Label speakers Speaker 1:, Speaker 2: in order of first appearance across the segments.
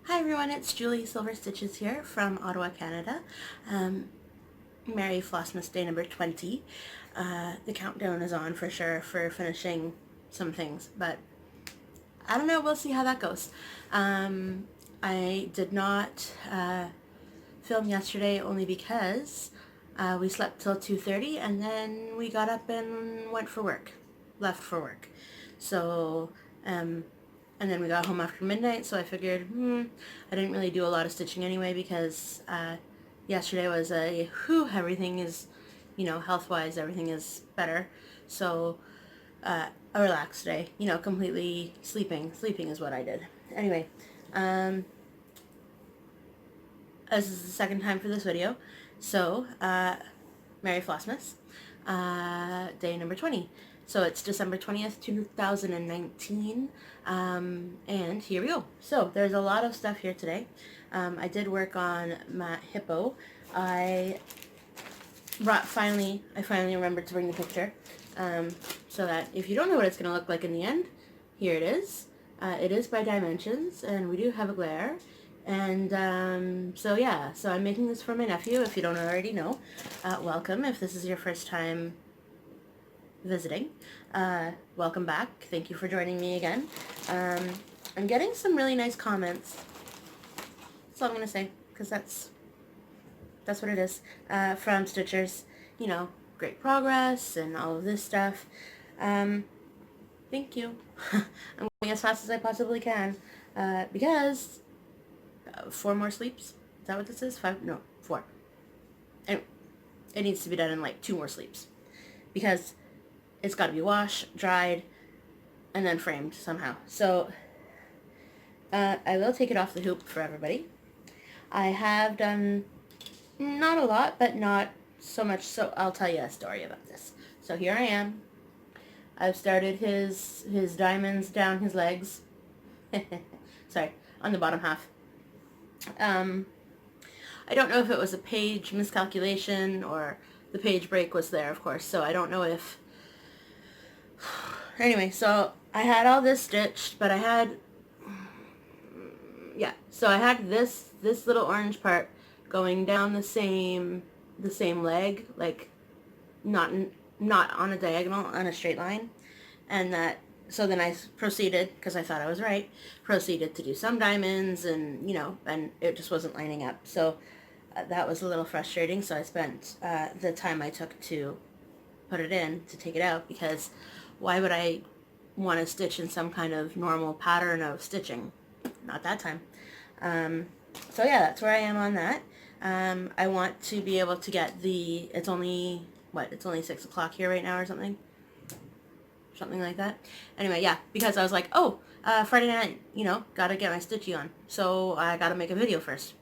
Speaker 1: Hi everyone, it's Julie Silver Stitches here from Ottawa, Canada. Merry Flossmas Day number 20. The countdown is on for sure for finishing some things, but I don't know, we'll see how that goes. I did not film yesterday only because we slept till 2:30 and then we got up and went for work, left for work. So, and then we got home after midnight, so I figured, I didn't really do a lot of stitching anyway because yesterday was everything is, health-wise, everything is better. So, a relaxed day, completely sleeping. Sleeping is what I did. Anyway, this is the second time for this video, so Merry Flossmas, day number 20. So it's December 20th, 2019, and here we go. So there's a lot of stuff here today. I did work on my hippo. I finally remembered to bring the picture, so that if you don't know what it's going to look like in the end, here it is. It is by Dimensions, and we do have a glare. And so yeah, so I'm making this for my nephew, if you don't already know. Welcome, if this is your first time visiting. Welcome back. Thank you for joining me again. I'm getting some really nice comments. That's all I'm going to say, because that's what it is. From Stitchers, great progress and all of this stuff. Thank you. I'm going as fast as I possibly can, because 4 more sleeps. Is that what this is? 5? No, 4. And it needs to be done in like 2 more sleeps, because it's got to be washed, dried, and then framed somehow. So I will take it off the hoop for everybody. I have done not a lot, but not so much, so I'll tell you a story about this. So here I am. I've started his diamonds down his legs. Sorry, on the bottom half. I don't know if it was a page miscalculation or the page break was there, of course, so I don't know if... Anyway, so I had all this stitched, but I had... Yeah, so I had this little orange part going down the same leg, like not on a diagonal, on a straight line, and that... So then I proceeded, because I thought I was right, proceeded to do some diamonds, and, and it just wasn't lining up. So that was a little frustrating, so I spent the time I took to put it in, to take it out, because why would I want to stitch in some kind of normal pattern of stitching? Not that time. So yeah, that's where I am on that. I want to be able to get the... It's only 6 o'clock here right now or something like that. Anyway, yeah, because I was like, oh, Friday night, gotta get my stitchy on. So I gotta make a video first.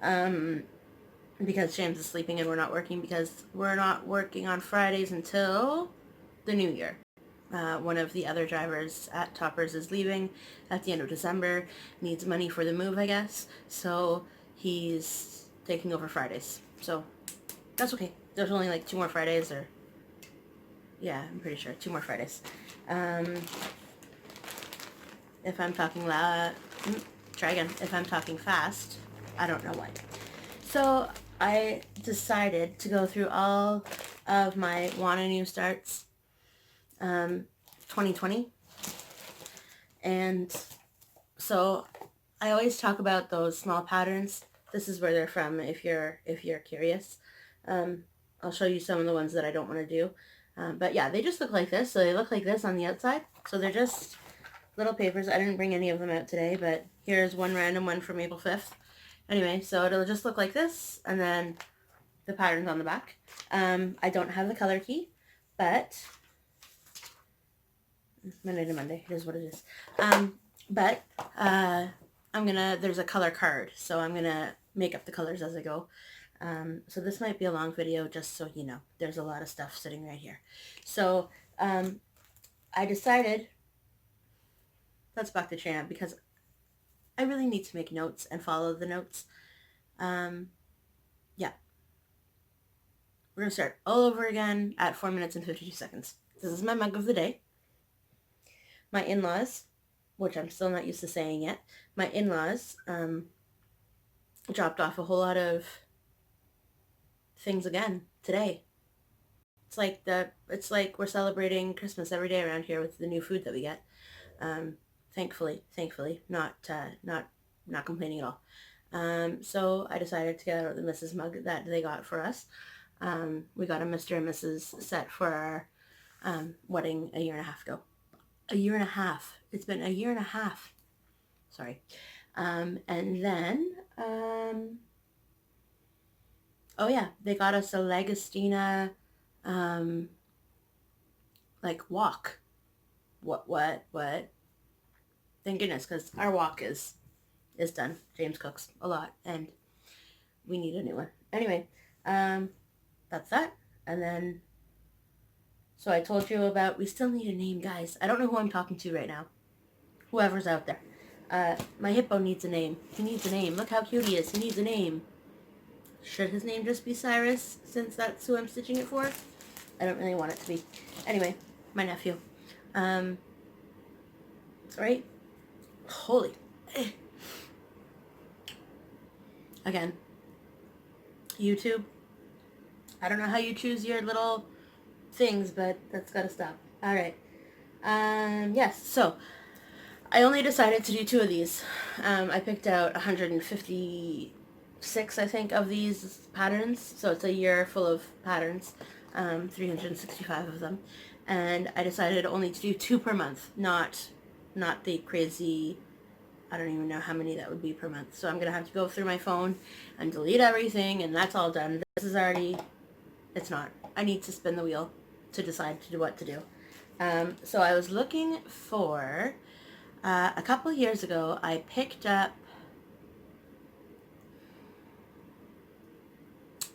Speaker 1: Because James is sleeping and we're not working, because we're not working on Fridays until the new year. One of the other drivers at Toppers is leaving at the end of December, needs money for the move, I guess, so he's taking over Fridays. So that's okay. There's only like 2 more Fridays, or... Yeah, I'm pretty sure. 2 more Fridays. If I'm talking loud... Try again. If I'm talking fast, I don't know why. So I decided to go through all of my Wanna New Starts 2020. And so I always talk about those small patterns. This is where they're from, if you're curious. I'll show you some of the ones that I don't want to do. But yeah, they just look like this. So they look like this on the outside. So they're just little papers. I didn't bring any of them out today, but here's one random one from April 5th. Anyway, so it'll just look like this, and then the pattern's on the back. I don't have the color key, but... Monday to Monday, it is what it is. But there's a color card, so I'm gonna make up the colors as I go. So this might be a long video, just so you know. There's a lot of stuff sitting right here. So, I decided, let's back the train up, because I really need to make notes and follow the notes. Yeah. We're gonna start all over again at 4 minutes and 52 seconds. This is my mug of the day. My in-laws which I'm still not used to saying yet, my in-laws dropped off a whole lot of things again today. It's like we're celebrating Christmas every day around here with the new food that we get. Thankfully, not complaining at all. So I decided to get out the Mrs. mug that they got for us. We got a Mr. and Mrs. set for our wedding a year and a half ago. A year and a half. It's been a year and a half. Sorry. And then, oh yeah, they got us a Lagostina, like wok. What? Thank goodness, because our wok is done. James cooks a lot, and we need a new one. Anyway, that's that. And then, so I told you about, we still need a name, guys. I don't know who I'm talking to right now. Whoever's out there. My hippo needs a name. He needs a name. Look how cute he is. He needs a name. Should his name just be Cyrus, since that's who I'm stitching it for? I don't really want it to be. Anyway, my nephew. Right? Holy. Again, YouTube. I don't know how you choose your little things, but that's gotta stop. Alright. Yes, so I only decided to do 2 of these. I picked out 156, I think, of these patterns. So it's a year full of patterns, 365 of them. And I decided only to do 2 per month, not the crazy, I don't even know how many that would be per month. So I'm going to have to go through my phone and delete everything, and that's all done. This is already, it's not. I need to spin the wheel to decide to do what to do. So I was looking for, a couple years ago, I picked up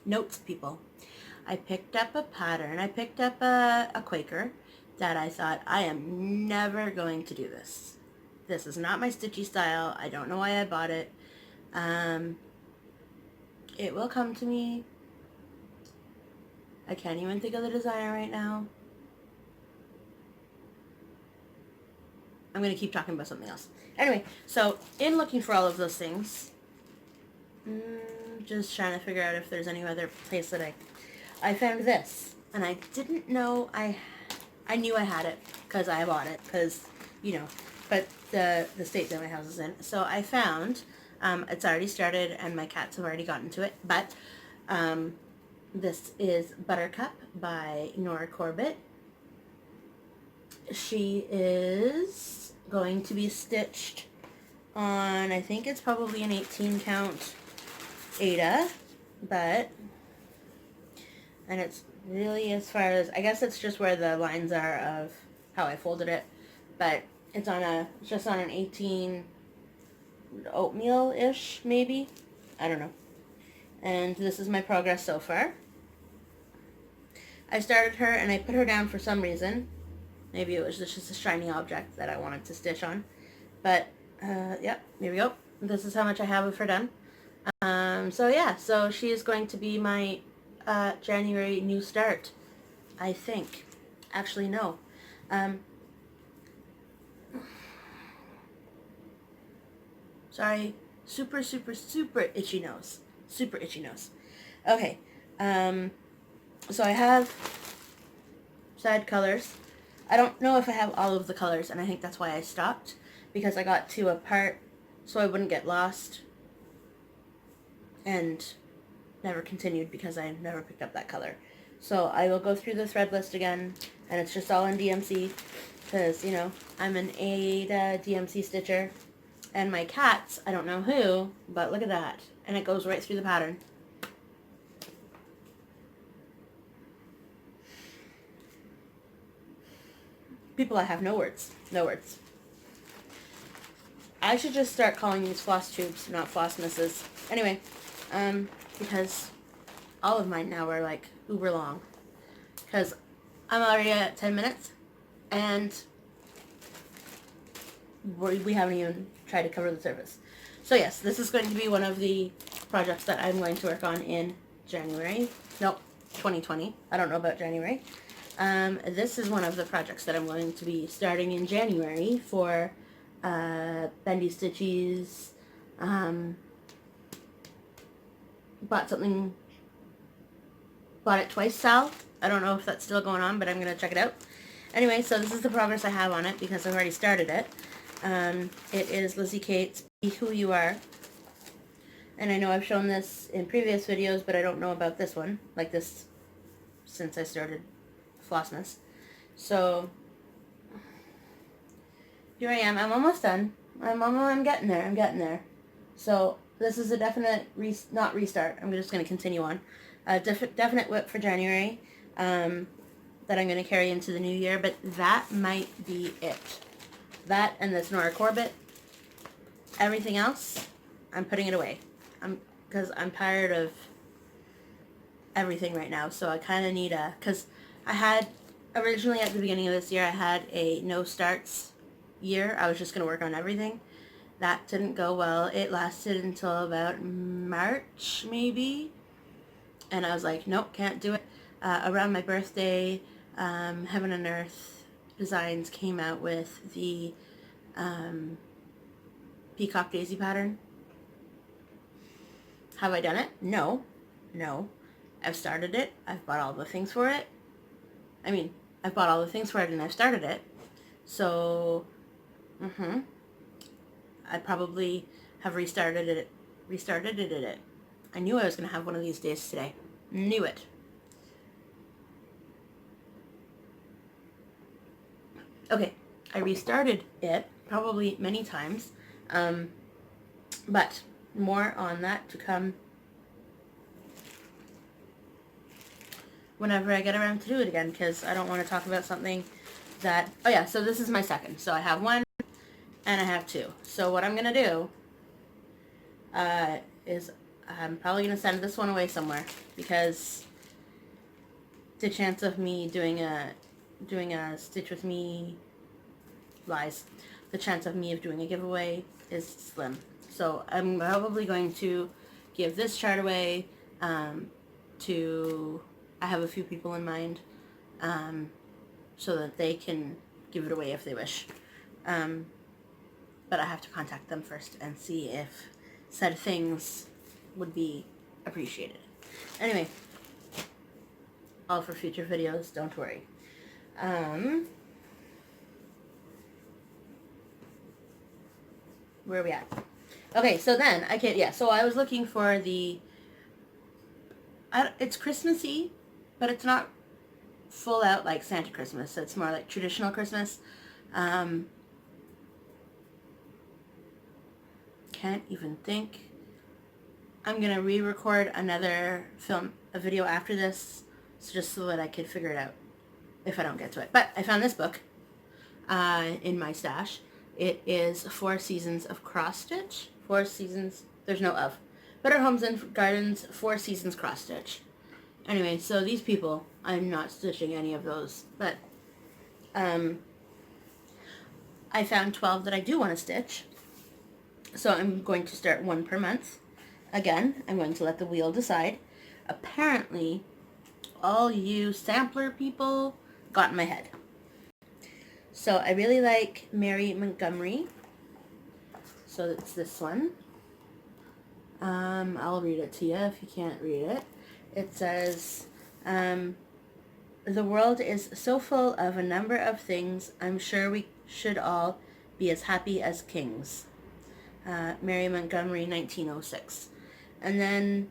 Speaker 1: notes, people. I picked up a pattern. I picked up a Quaker that I thought, I am never going to do this. This is not my stitchy style. I don't know why I bought it. It will come to me. I can't even think of the designer right now. I'm going to keep talking about something else. Anyway, so in looking for all of those things, just trying to figure out if there's any other place that I found this. And I didn't know I knew I had it because I bought it because, you know, but the state that my house is in. So I found, it's already started and my cats have already gotten to it, but this is Buttercup by Nora Corbett. She is going to be stitched on, I think it's probably an 18 count Aida, but, and it's really, as far as, I guess it's just where the lines are of how I folded it, but it's just on an 18 oatmeal-ish, maybe, I don't know. And this is my progress so far. I started her and I put her down for some reason. Maybe it was just a shiny object that I wanted to stitch on. But, yep, here we go. This is how much I have of her done. So yeah, so she is going to be my January new start, I think. Actually, no. Sorry, super itchy nose. Super itchy nose. Okay, so I have side colors. I don't know if I have all of the colors, and I think that's why I stopped, because I got 2 apart so I wouldn't get lost, and never continued because I never picked up that color. So I will go through the thread list again, and it's just all in DMC, because, you know, I'm an Aida DMC stitcher, and my cats, I don't know who, but look at that, and it goes right through the pattern. People, I have no words. No words. I should just start calling these floss tubes, not Flossmasses. Anyway, because all of mine now are like uber long. Because I'm already at 10 minutes, and we haven't even tried to cover the surface. So yes, this is going to be one of the projects that I'm going to work on in January. Nope, 2020. I don't know about January. This is one of the projects that I'm going to be starting in January for bendy stitchies. Bought it twice, Sal. I don't know if that's still going on, but I'm going to check it out. Anyway, so this is the progress I have on it because I've already started it. It is Lizzie Kate's Be Who You Are. And I know I've shown this in previous videos, but I don't know about this one, like this, since I started Flossmas. So, here I am. I'm almost done. I'm getting there. So, this is a definite, not restart. I'm just going to continue on. A definite whip for January that I'm going to carry into the new year, but that might be it. That and this Nora Corbett. Everything else, I'm putting it away. Because I'm tired of everything right now, so I kind of need because I had, originally at the beginning of this year, I had a no starts year. I was just going to work on everything. That didn't go well. It lasted until about March, maybe. And I was like, nope, can't do it. Around my birthday, Heaven and Earth Designs came out with the Peacock Daisy pattern. Have I done it? No. I've started it. I've bought all the things for it. I've bought all the things for it and I've started it. So, I probably have restarted it. I knew I was going to have one of these days today. Knew it. Okay, I restarted it probably many times, but more on that to come whenever I get around to do it again, because I don't want to talk about something that, oh yeah, so this is my second. So I have one and I have two. So what I'm going to do is I'm probably going to send this one away somewhere, because the chance of me doing a Stitch With Me lies. The chance of me doing a giveaway is slim. So I'm probably going to give this chart away to, I have a few people in mind, so that they can give it away if they wish. But I have to contact them first and see if said things would be appreciated. Anyway, all for future videos, don't worry. Where are we at? Okay, so then, so I was looking for the, it's Christmassy, but it's not full out like Santa Christmas. It's more like traditional Christmas. Can't even think. I'm going to re-record another video after this, just so that I could figure it out if I don't get to it. But I found this book in my stash. It is 4 Seasons of Cross Stitch. 4 Seasons, there's no of. Better Homes and Gardens, 4 Seasons Cross Stitch. Anyway, so these people, I'm not stitching any of those, but I found 12 that I do want to stitch. So I'm going to start one per month. Again, I'm going to let the wheel decide. Apparently, all you sampler people got in my head. So I really like Mary Montgomery. So it's this one. I'll read it to you if you can't read it. It says, the world is so full of a number of things, I'm sure we should all be as happy as kings. Mary Montgomery, 1906. And then,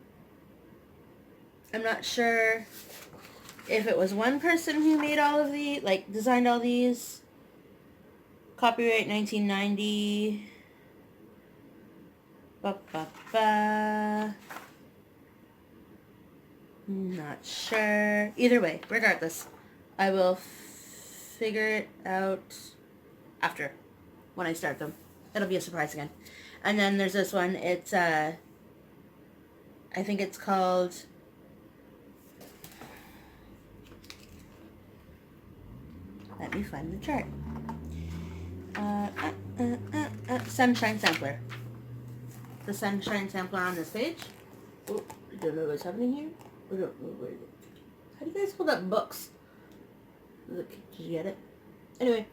Speaker 1: I'm not sure if it was one person who made all of the, designed all these. Copyright 1990. Not sure. Either way, regardless, I will figure it out after, when I start them. It'll be a surprise again. And then there's this one. It's, I think it's called, let me find the chart. Sunshine Sampler. The Sunshine Sampler on this page. Oh, I don't know what's happening here. I don't know where. How do you guys hold up books? Look, did you get it? Anyway,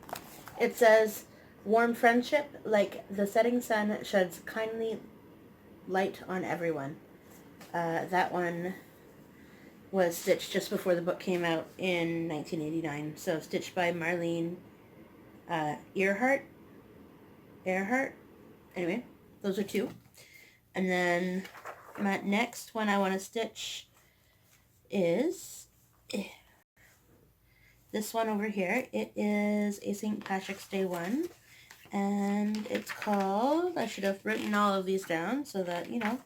Speaker 1: it says, Warm friendship, like the setting sun, sheds kindly light on everyone. That one was stitched just before the book came out in 1989. So stitched by Marlene Earhart. Anyway, those are two. And then my next one I want to stitch is this one over here. It is a St. Patrick's Day one. And it's called, I should have written all of these down so that, you know.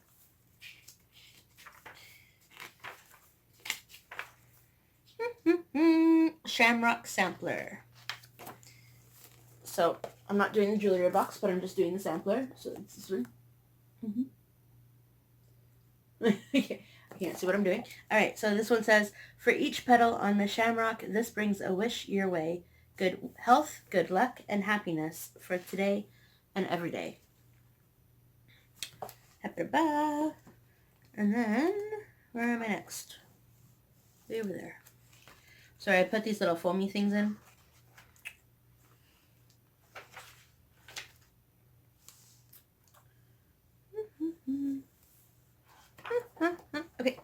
Speaker 1: Shamrock Sampler. So, I'm not doing the jewelry box, but I'm just doing the sampler. So, it's this one. I can't see what I'm doing. Alright, so this one says, for each petal on the shamrock, this brings a wish your way. Good health, good luck, and happiness for today and every day. And then, where am I next? Way over there. Sorry, I put these little foamy things in. Okay.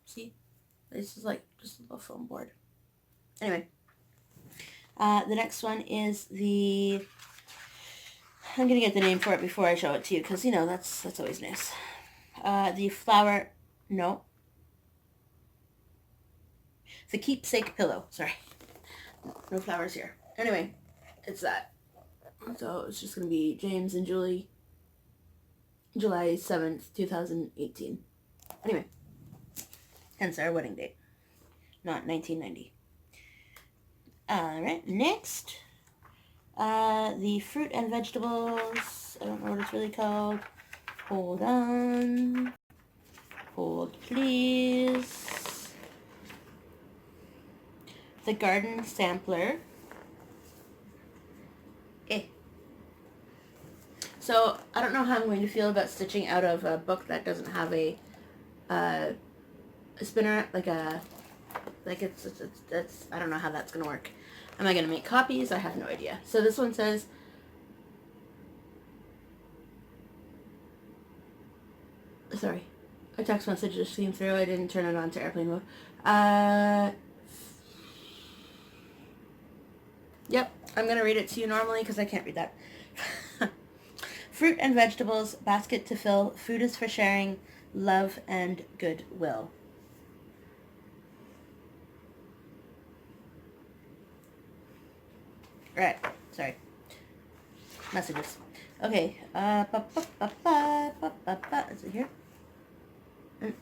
Speaker 1: See? This is like just a little foam board. Anyway. The next one is the... I'm going to get the name for it before I show it to you, because, you know, that's always nice. The flower... No. The keepsake pillow. Sorry. No flowers here. Anyway, it's that. So it's just going to be James and Julie, July 7th, 2018. Anyway, hence our wedding date, not 1990. Alright, next, the fruit and vegetables. I don't know what it's really called. Hold on. Hold, please. The garden sampler. So, I don't know how I'm going to feel about stitching out of a book that doesn't have a spinner, it's, I don't know how that's going to work. Am I going to make copies? I have no idea. So this one says, sorry, a text message just came through. I didn't turn it on to airplane mode. Yep, I'm going to read it to you normally because I can't read that. Fruit and vegetables, basket to fill, food is for sharing, love and goodwill. Right, sorry. Messages. Okay, is it here?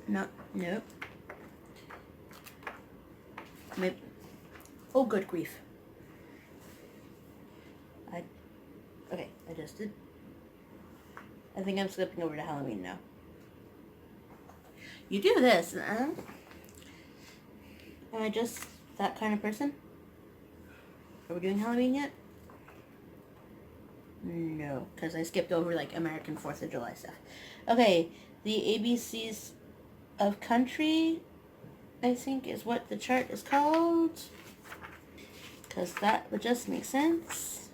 Speaker 1: No, nope. Maybe. Oh, good grief. Okay, I just did. I think I'm slipping over to Halloween now. You do this, am I just that kind of person? Are we doing Halloween yet? No, because I skipped over like American 4th of July stuff. Okay, the ABCs of Country, I think is what the chart is called. Because that would just make sense.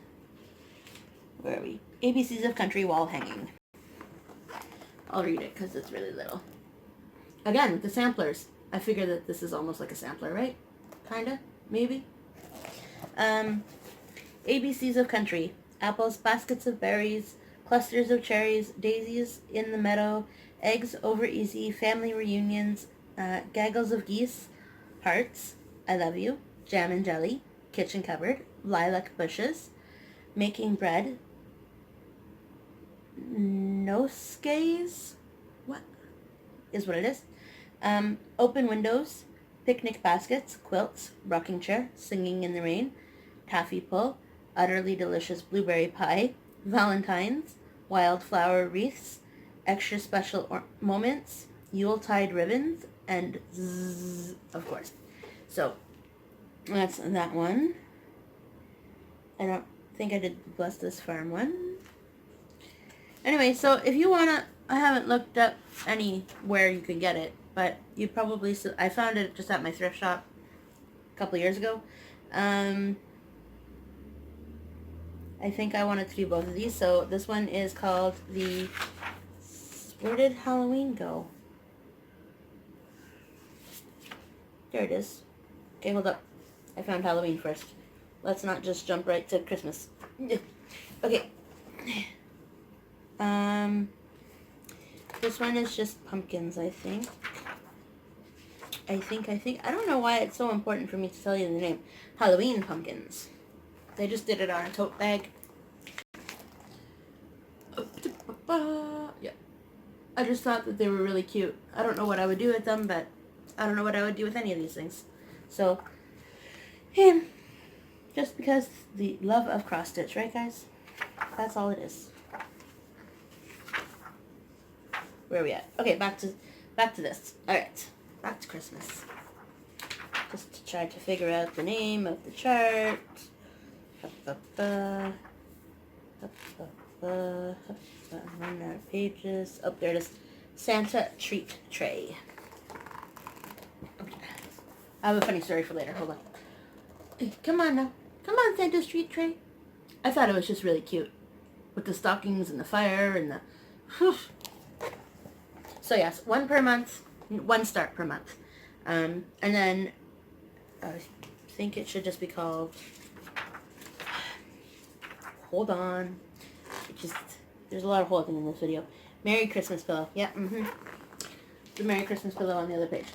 Speaker 1: Where are we? ABCs of Country wall hanging. I'll read it because it's really little. Again, the samplers. I figure that this is almost like a sampler, right? Kinda? Maybe? ABCs of Country. Apples, baskets of berries, clusters of cherries, daisies in the meadow, eggs over easy, family reunions, gaggles of geese, hearts, I love you, jam and jelly, kitchen cupboard, lilac bushes, making bread, nosegays, what is what it is, open windows, picnic baskets, quilts, rocking chair, singing in the rain, taffy pull, utterly delicious blueberry pie, valentines, wildflower wreaths, extra special moments, Yuletide ribbons, and zzz, of course. So, that's that one. I don't think I did the Bless This Farm one. Anyway, so if you want to, I haven't looked up anywhere you can get it, but you probably, I found it just at my thrift shop a couple years ago. I think I wanted to do both of these. So this one is called the... Where did Halloween go? There it is. Okay, hold up. I found Halloween first. Let's not just jump right to Christmas. Okay. This one is just pumpkins, I think. I don't know why it's so important for me to tell you the name. Halloween pumpkins. They just did it on a tote bag. Yeah. I just thought that they were really cute. I don't know what I would do with them, but I don't know what I would do with any of these things. So, just because the love of cross stitch, right guys? That's all it is. Where are we at? Okay, back to this. Alright. Back to Christmas. Just to try to figure out the name of the chart. Run out of pages. Oh, there it is. Santa treat tray. Okay. I have a funny story for later. Hold on. Hey, come on now. Come on, Santa's treat tray. I thought it was just really cute. With the stockings and the fire and the... Whew. So yes, one per month. One start per month. And then I think it should just be called... Hold on. It just... There's a lot of holding in this video. Merry Christmas pillow. Yeah, The Merry Christmas pillow on the other page.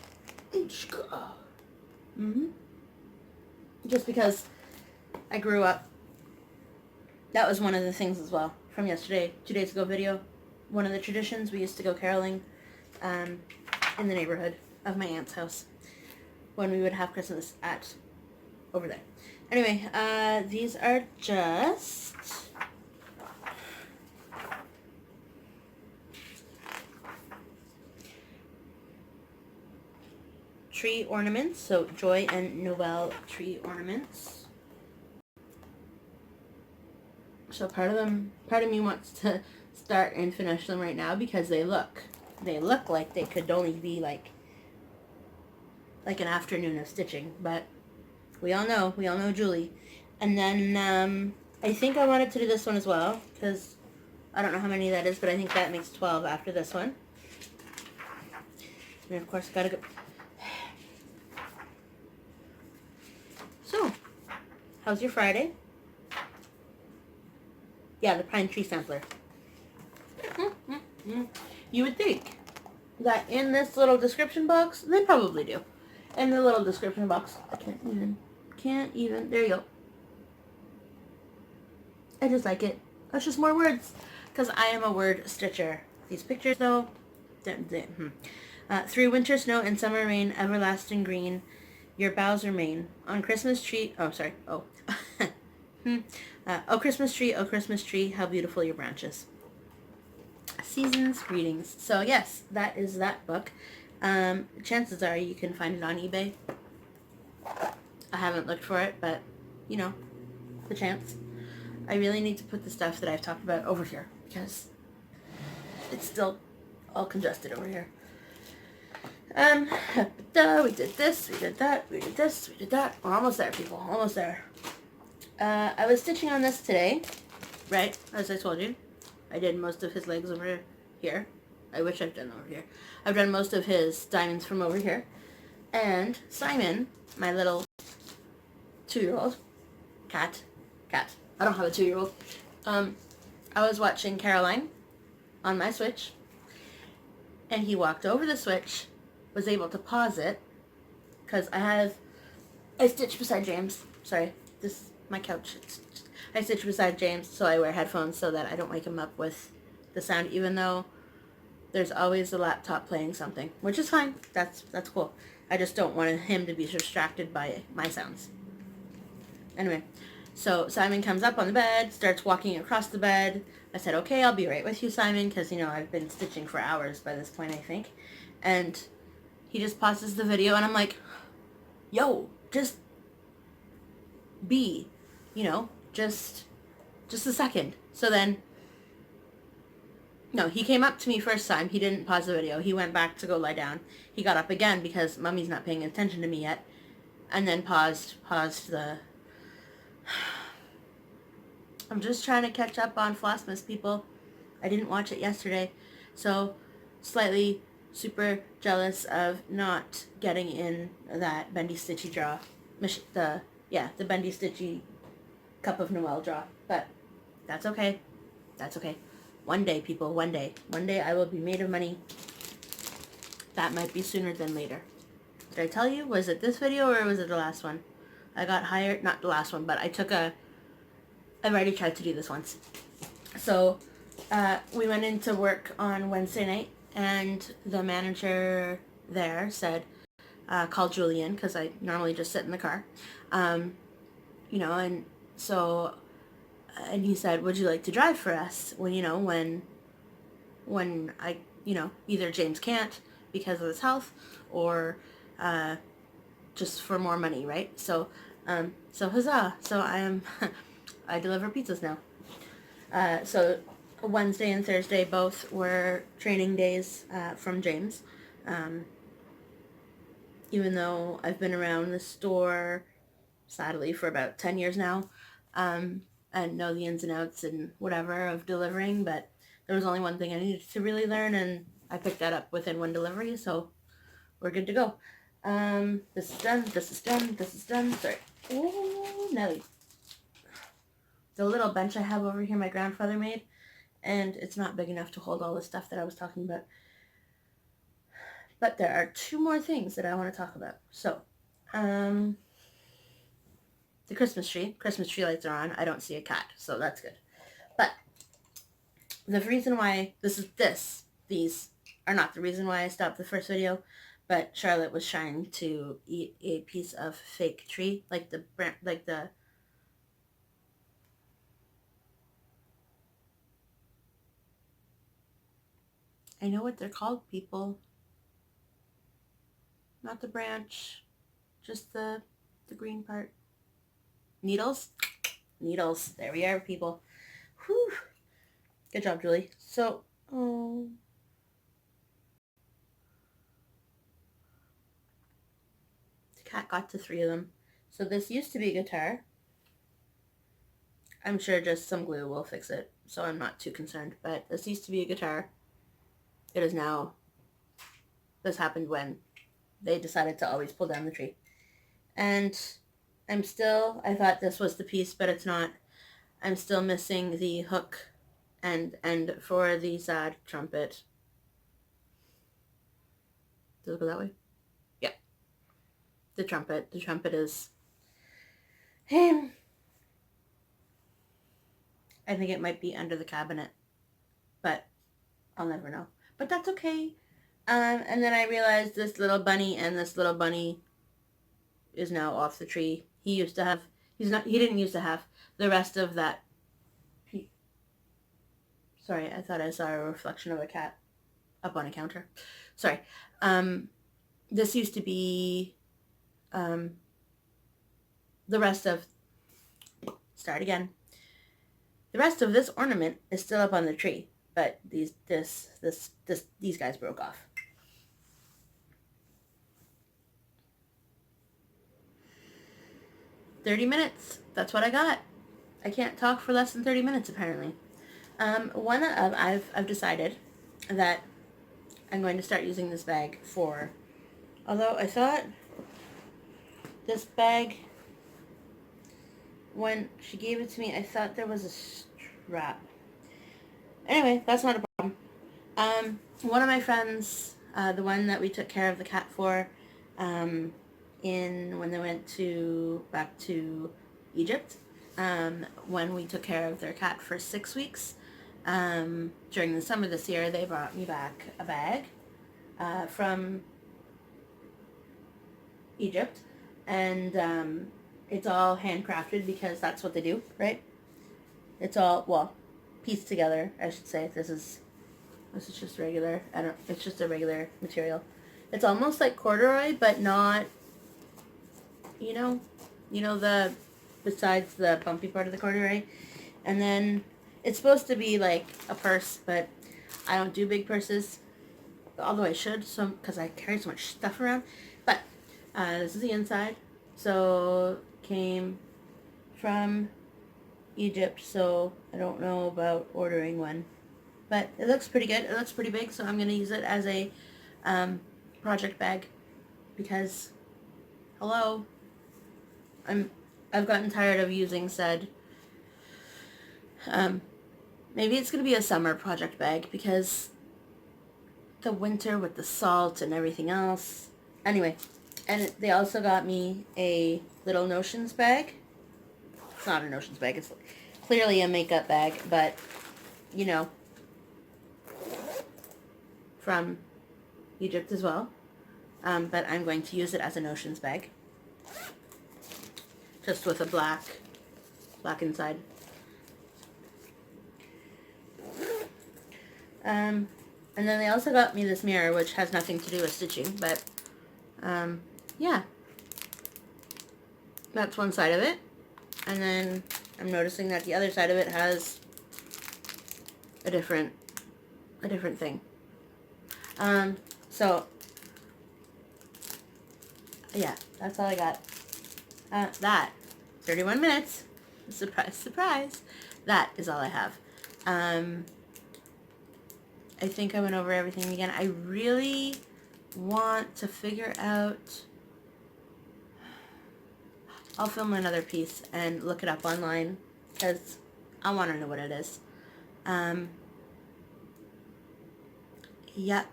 Speaker 1: Just because I grew up. That was one of the things as well. From yesterday, 2 days ago video. One of the traditions, we used to go caroling in the neighborhood of my aunt's house when we would have Christmas at over there. Anyway, these are just tree ornaments, so Joy and Noel tree ornaments. So part of me wants to start and finish them right now because they look like they could only be like an afternoon of stitching, but we all know Julie. And then I think I wanted to do this one as well because I don't know how many that is, but I think that makes 12 after this one. And of course, gotta go. So, how's your Friday? Yeah, the pine tree sampler. You would think that in this little description box, they probably do. In the little description box, I can't even, there you go. I just like it. That's just more words, because I am a word stitcher. These pictures, though, through winter snow and summer rain, everlasting green, your boughs remain. On Christmas tree, oh, sorry, oh. Oh, Christmas tree, how beautiful your branches. Seasons greetings. So yes, that is that book. Chances are you can find it on eBay. I haven't looked for it, but you know, the chance. I really need to put the stuff that I've talked about over here because it's still all congested over here. We did this, we did that, we did this, we did that. We're almost there, people, almost there. I was stitching on this today, right, as I told you. I did most of his legs over here. I wish I've done over here. I've done most of his diamonds from over here. And Simon, my little 2-year-old, cat, I don't have a 2-year-old. I was watching Caroline on my Switch, and he walked over the Switch, was able to pause it, because I stitch beside James. Sorry, my couch. I stitch beside James, so I wear headphones so that I don't wake him up with the sound, even though there's always the laptop playing something, which is fine. That's cool. I just don't want him to be distracted by my sounds. Anyway, so Simon comes up on the bed, starts walking across the bed. I said, okay, I'll be right with you, Simon, because, you know, I've been stitching for hours by this point, I think. And he just pauses the video, and I'm like, yo, just be, you know, just a second. So then, no, he came up to me first time. He didn't pause the video. He went back to go lie down. He got up again because Mummy's not paying attention to me yet. And then paused the I'm just trying to catch up on Flossmas, people. I didn't watch it yesterday, so slightly super jealous of not getting in that Bendy Stitchy draw. The Bendy Stitchy Cup of Noel draw. But that's okay. That's okay. One day, people, one day. One day I will be made of money. That might be sooner than later. Did I tell you? Was it this video or was it the last one? I got hired, not the last one, but I've already tried to do this once. So, we went into work on Wednesday night, and the manager there said, call Julian, because I normally just sit in the car. And so, and he said, would you like to drive for us? When I, either James can't because of his health, or just for more money, right? So huzzah! So I deliver pizzas now. So Wednesday and Thursday both were training days from James. Even though I've been around the store, sadly, for about 10 years now, and know the ins and outs and whatever of delivering, but there was only one thing I needed to really learn, and I picked that up within one delivery, so we're good to go. This is done, this is done, this is done. Sorry. Oh, Nelly. The little bench I have over here my grandfather made, and it's not big enough to hold all the stuff that I was talking about. But there are two more things that I want to talk about. So, the Christmas tree lights are on. I don't see a cat, so that's good. But the reason why these are not the reason why I stopped the first video, but Charlotte was trying to eat a piece of fake tree, like the I know what they're called, people. Not the branch, just the green part. Needles? Needles. There we are, people. Whew. Good job, Julie. So, the cat got to 3 of them. So this used to be a guitar. I'm sure just some glue will fix it, so I'm not too concerned. But this used to be a guitar. It is now, this happened when they decided to always pull down the tree. And I thought this was the piece, but it's not. I'm still missing the hook and for the sad trumpet. Does it go that way? Yeah. The trumpet is, I think it might be under the cabinet, but I'll never know. But that's okay. And then I realized this little bunny is now off the tree. He didn't used to have the rest of that. Sorry, I thought I saw a reflection of a cat up on a counter. Sorry. This used to be, the rest of, start again. The rest of this ornament is still up on the tree, but these guys broke off. "30 minutes. That's what I got. I can't talk for less than 30 minutes, apparently. I've decided that I'm going to start using this bag for, although I thought this bag, when she gave it to me, I thought there was a strap. Anyway, that's not a problem. One of my friends, the one that we took care of the cat for, when they went back to Egypt, when we took care of their cat for 6 weeks, during the summer this year, they brought me back a bag, from Egypt, and, it's all handcrafted because that's what they do, right? It's all, well, pieced together, I should say. This is just regular, it's just a regular material. It's almost like corduroy, but not, besides the bumpy part of the corduroy. And then it's supposed to be like a purse, but I don't do big purses, although I should, because I carry so much stuff around. But this is the inside. So came from Egypt, so I don't know about ordering one. But it looks pretty good. It looks pretty big, so I'm going to use it as a project bag because, hello, I've gotten tired of using said. Maybe it's going to be a summer project bag because the winter with the salt and everything else. Anyway, and they also got me a little Notions bag. It's not a Notions bag. It's clearly a makeup bag, but, you know, from Egypt as well. But I'm going to use it as a Notions bag. Just with a black inside. And then they also got me this mirror, which has nothing to do with stitching, but, yeah. That's one side of it. And then I'm noticing that the other side of it has a different thing. So, yeah, that's all I got. That, 31 minutes, surprise, surprise, that is all I have. I think I went over everything again. I really want to figure out, I'll film another piece and look it up online because I want to know what it is. Yeah,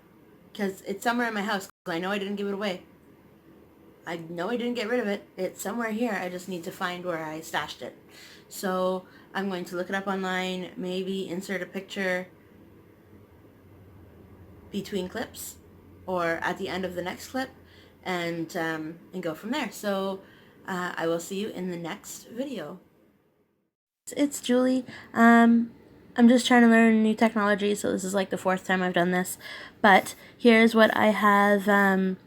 Speaker 1: because it's somewhere in my house. I know I didn't give it away. I know I didn't get rid of it. It's somewhere here. I just need to find where I stashed it. So I'm going to look it up online, maybe insert a picture between clips or at the end of the next clip, and go from there. So I will see you in the next video. It's Julie. I'm just trying to learn new technology, so this is like the 4th time I've done this. But here's what I have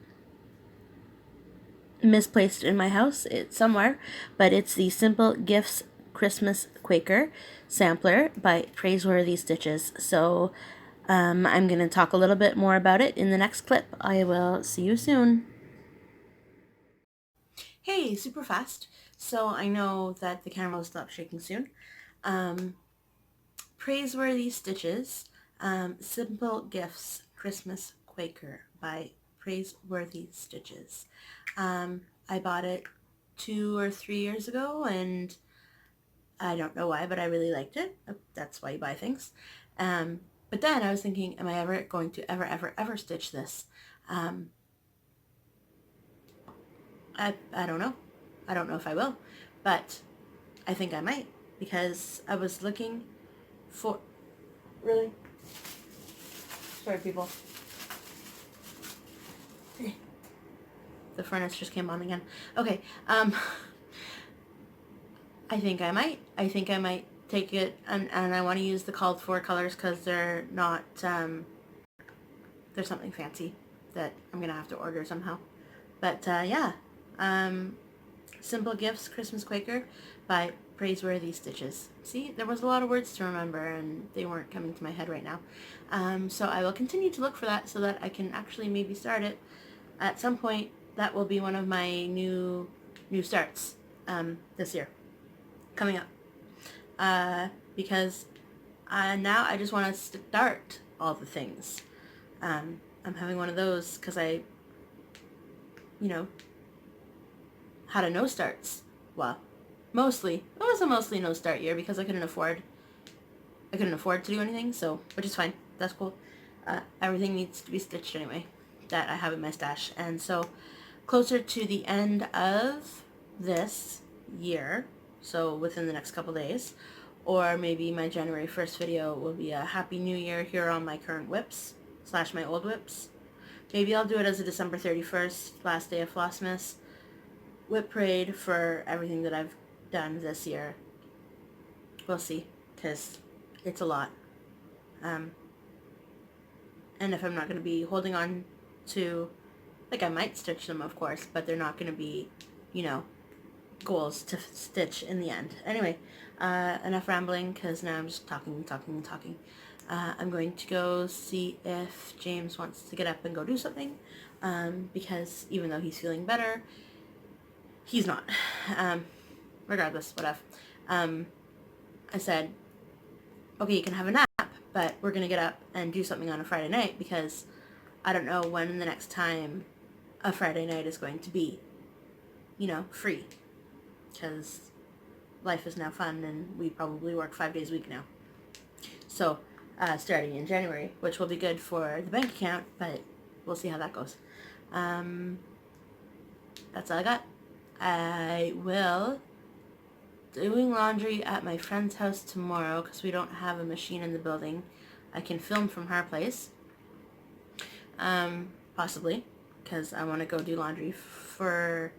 Speaker 1: misplaced in my house. It's somewhere, but it's the Simple Gifts Christmas Quaker sampler by Praiseworthy Stitches. So I'm going to talk a little bit more about it in the next clip. I will see you soon. Hey, super fast. So I know that the camera will stop shaking soon. Praiseworthy Stitches, Simple Gifts Christmas Quaker by Praiseworthy Stitches. I bought it 2 or 3 years ago, and I don't know why, but I really liked it. That's why you buy things. But then I was thinking, am I ever going to ever stitch this? I don't know. I don't know if I will, but I think I might, because I was looking for... Really? Sorry, people. The furnace just came on again. Okay, I think I might. I think I might take it, and I want to use the called for colors because they're not, there's something fancy that I'm going to have to order somehow. But, yeah. Simple Gifts Christmas Quaker by Praiseworthy Stitches. See, there was a lot of words to remember, and they weren't coming to my head right now. So I will continue to look for that so that I can actually maybe start it at some point. That will be one of my new starts this year coming up, because now I just want to start all the things. I'm having one of those because I, had a no starts. Well, it was a mostly no start year because I couldn't afford to do anything, so, which is fine. That's cool. Everything needs to be stitched anyway that I have in my stash. And so closer to the end of this year, so within the next couple days, or maybe my January 1st video will be a Happy New Year here on my current whips / my old whips. Maybe I'll do it as a December 31st, last day of Flossmas whip parade for everything that I've done this year. We'll see, because it's a lot. And if I'm not going to be holding on to, like, I might stitch them, of course, but they're not going to be, goals to stitch in the end. Anyway, enough rambling, because now I'm just talking. I'm going to go see if James wants to get up and go do something, because even though he's feeling better, he's not. Regardless, whatever. I said, okay, you can have a nap, but we're going to get up and do something on a Friday night because I don't know when the next time a Friday night is going to be, free. Because life is now fun and we probably work 5 days a week now. So, starting in January, which will be good for the bank account, but we'll see how that goes. That's all I got. I will doing laundry at my friend's house tomorrow because we don't have a machine in the building. I can film from her place. Possibly, because I want to go do laundry for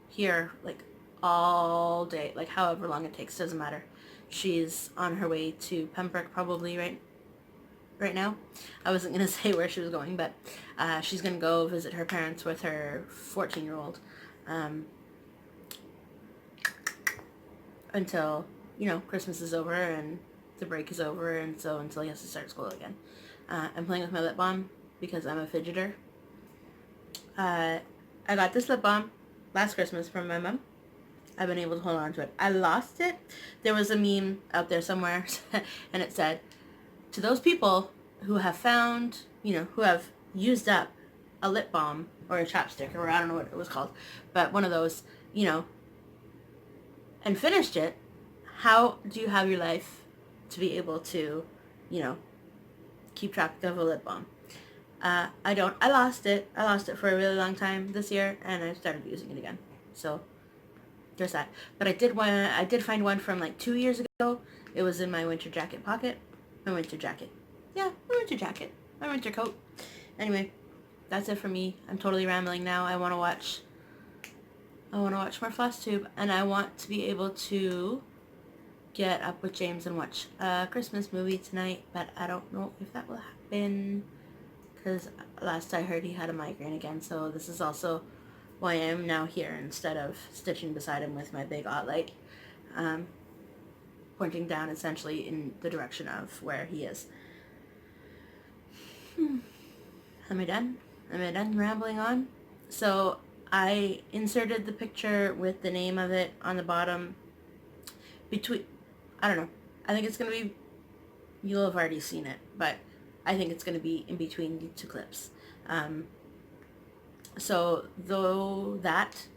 Speaker 1: here, like, all day, like, however long it takes, doesn't matter. She's on her way to Pembroke probably right now. I wasn't going to say where she was going, but she's going to go visit her parents with her 14-year-old until, Christmas is over and the break is over, and so until he has to start school again. I'm playing with my lip balm because I'm a fidgeter. I got this lip balm last Christmas from my mom. I've been able to hold on to it. I lost it. There was a meme out there somewhere and it said, to those people who have found, who have used up a lip balm or a chapstick, or I don't know what it was called, but one of those, and finished it, how do you have your life to be able to, keep track of a lip balm? I don't. I lost it. I lost it for a really long time this year, and I started using it again. So there's that. But I did find one from like 2 years ago. It was in my winter jacket pocket. My winter jacket. Yeah, my winter jacket. My winter coat. Anyway, that's it for me. I'm totally rambling now. I want to watch more FlossTube, and I want to be able to get up with James and watch a Christmas movie tonight, but I don't know if that will happen because last I heard he had a migraine again, so this is also why I am now here instead of stitching beside him with my big light, pointing down essentially in the direction of where he is. Am I done? Am I done rambling on? So I inserted the picture with the name of it on the bottom between, I don't know, I think it's going to be, you'll have already seen it, but I think it's going to be in between the two clips. So though that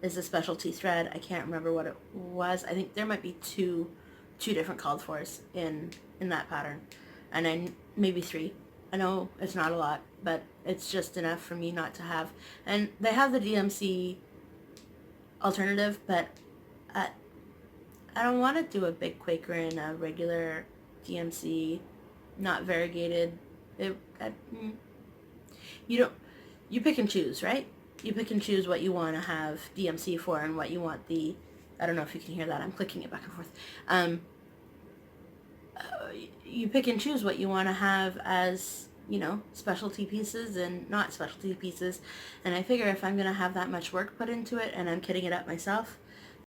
Speaker 1: is a specialty thread, I can't remember what it was. I think there might be two different called fors in that pattern, and maybe 3. I know it's not a lot, but it's just enough for me not to have. And they have the DMC alternative, but I don't want to do a big Quaker and a regular DMC, not variegated. You pick and choose, right? You pick and choose what you want to have DMC for and what you want the, I don't know if you can hear that, I'm clicking it back and forth. You pick and choose what you want to have as, specialty pieces and not specialty pieces. And I figure if I'm going to have that much work put into it and I'm kitting it up myself,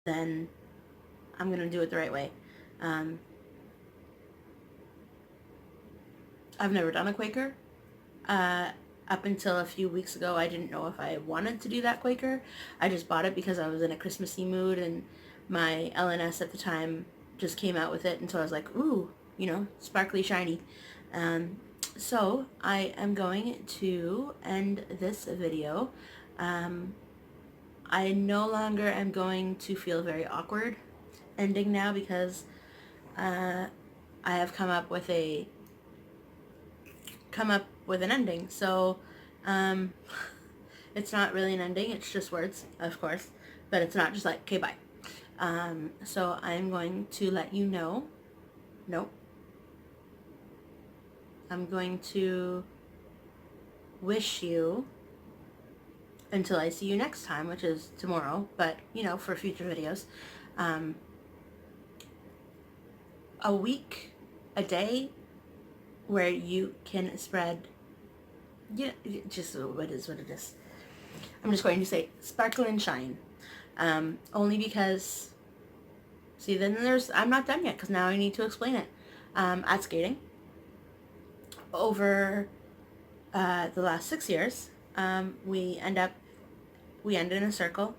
Speaker 1: then I'm going to do it the right way. I've never done a Quaker. Up until a few weeks ago, I didn't know if I wanted to do that Quaker. I just bought it because I was in a Christmassy mood, and my LNS at the time just came out with it, and so I was like, ooh, sparkly, shiny. So I am going to end this video. I no longer am going to feel very awkward ending now because I have come up with an ending. So it's not really an ending, it's just words, of course, but it's not just like, okay, bye. So I'm going to let you know. Nope. I'm going to wish you until I see you next time, which is tomorrow, but for future videos, a week, a day where you can spread, just what is what it is. I'm just going to say sparkle and shine, only because, see, then I'm not done yet because now I need to explain it. At skating, over the last 6 years, we end in a circle,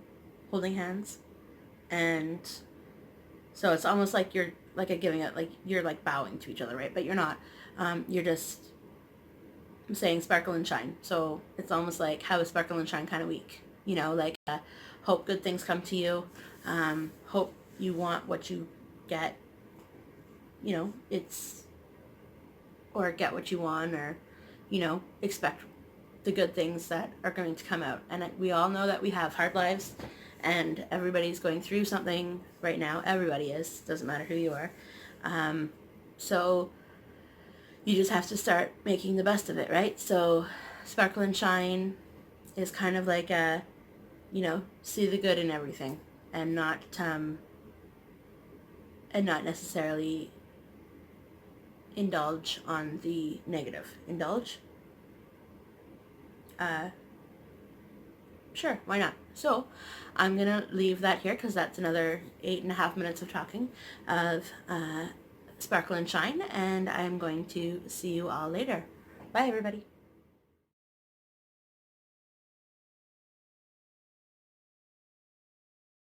Speaker 1: holding hands, and so it's almost like like a giving it, like you're like bowing to each other, right? But you're not. You're just saying sparkle and shine. So it's almost like have a sparkle and shine kind of week. You know, like hope good things come to you. Hope you want what you get. You know, it's, or get what you want, or, you know, expect the good things that are going to come out. And we all know that we have hard lives, and everybody's going through something right now. Everybody is. Doesn't matter who you are. So you just have to start making the best of it, right? So sparkle and shine is kind of like a, you know, see the good in everything, and not necessarily indulge on the negative. Indulge? Sure, why not? So I'm gonna leave that here because that's another 8.5 minutes of talking of sparkle and shine, and I'm going to see you all later. Bye, everybody.